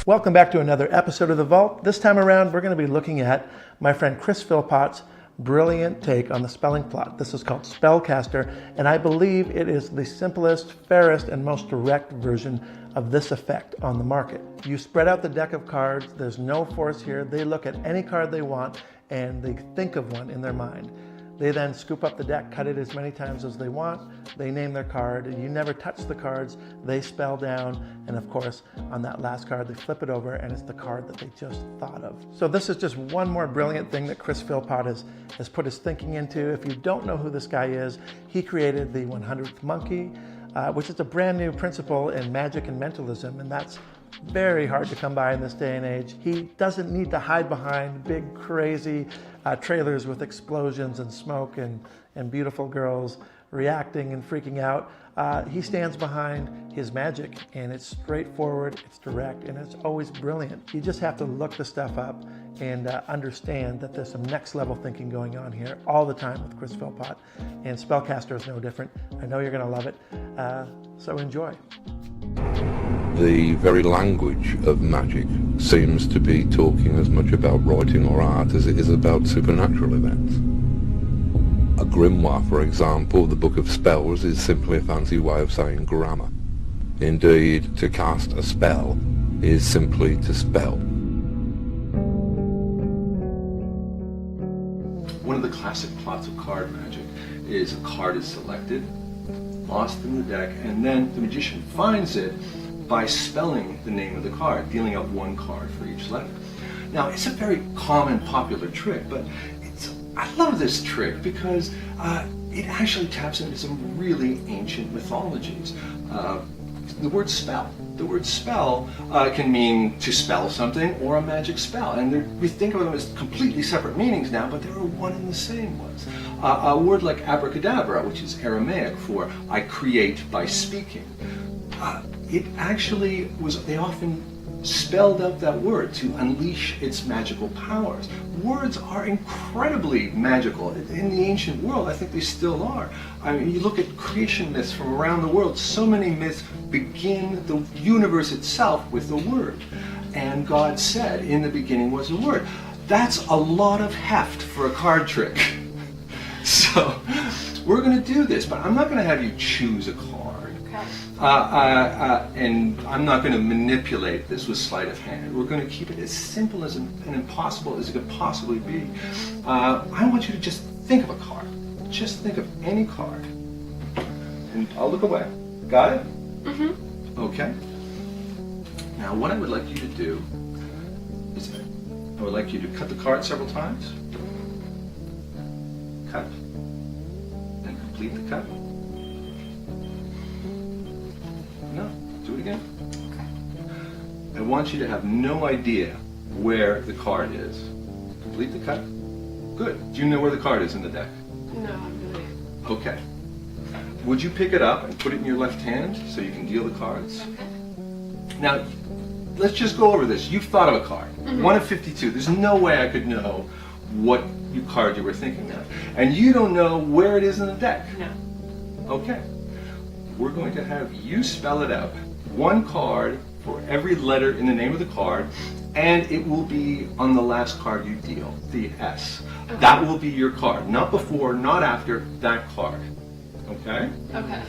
Welcome back to another episode of The Vault. This time around, we're going to be looking at my friend Chris Philpott's brilliant take on the spelling plot. This is called Spellcaster, and I believe it is the simplest, fairest, and most direct version of this effect on the market. You spread out the deck of cards. There's no force here. They look at any card they want, and they think of one in their mind. They then scoop up the deck, cut it as many times as they want. They name their card. You never touch the cards. They spell down. And of course, on that last card, they flip it over and it's the card that they just thought of. So this is just one more brilliant thing that Chris Philpott has put his thinking into. If you don't know who this guy is, he created the 100th Monkey, which is a brand new principle in magic and mentalism. And that's very hard to come by in this day and age. He doesn't need to hide behind big, crazy trailers with explosions and smoke and beautiful girls reacting and freaking out. He stands behind his magic, and it's straightforward, it's direct, and it's always brilliant. You just have to look the stuff up and understand that there's some next level thinking going on here all the time with Chris Philpott, and Spellcaster is no different. I know you're going to love it, so enjoy. The very language of magic seems to be talking as much about writing or art as it is about supernatural events. A grimoire, for example, the Book of Spells, is simply a fancy way of saying grammar. Indeed, to cast a spell is simply to spell. One of the classic plots of card magic is a card is selected, lost in the deck, and then the magician finds it by spelling the name of the card, dealing out one card for each letter. Now, it's a very common, popular trick, but I love this trick because it actually taps into some really ancient mythologies. The word spell can mean to spell something or a magic spell, and we think of them as completely separate meanings now, but they were one and the same ones. A word like abracadabra, which is Aramaic for I create by speaking, it actually was, they often spelled out that word to unleash its magical powers. Words are incredibly magical. In the ancient world, I think they still are. I mean, you look at creation myths from around the world, so many myths begin the universe itself with a word. And God said, in the beginning was a word. That's a lot of heft for a card trick. So, we're going to do this, but I'm not going to have you choose a card. And I'm not going to manipulate this with sleight of hand. We're going to keep it as simple as and impossible as it could possibly be. I want you to just think of a card. Just think of any card. And I'll look away. Got it? Mm-hmm. Okay. Now what I would like you to do is I would like you to cut the card several times. Cut. And complete the cut. No, do it again. Okay. I want you to have no idea where the card is. Complete the cut. Good. Do you know where the card is in the deck? No, I'm really. Okay. Would you pick it up and put it in your left hand so you can deal the cards? Okay. Now, let's just go over this. You've thought of a card. Mm-hmm. 1 of 52. There's no way I could know what card you were thinking of. And you don't know where it is in the deck. No. Okay. We're going to have you spell it out. One card for every letter in the name of the card, and it will be on the last card you deal, the S. Okay. That will be your card. Not before, not after, that card. Okay? Okay.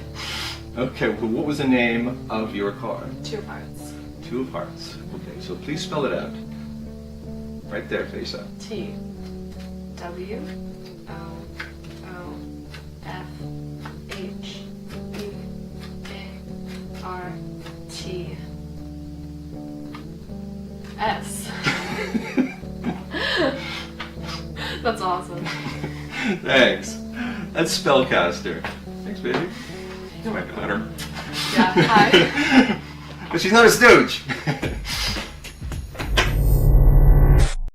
Okay, well, what was the name of your card? 2 of Hearts. 2 of Hearts. Okay, so please spell it out. Right there, face up. T. W. O. O. F. H. E. A. R. T. S. That's awesome. Thanks. That's Spellcaster. Thanks, baby. Oh my God, her. Yeah, hi. But she's not a stooge.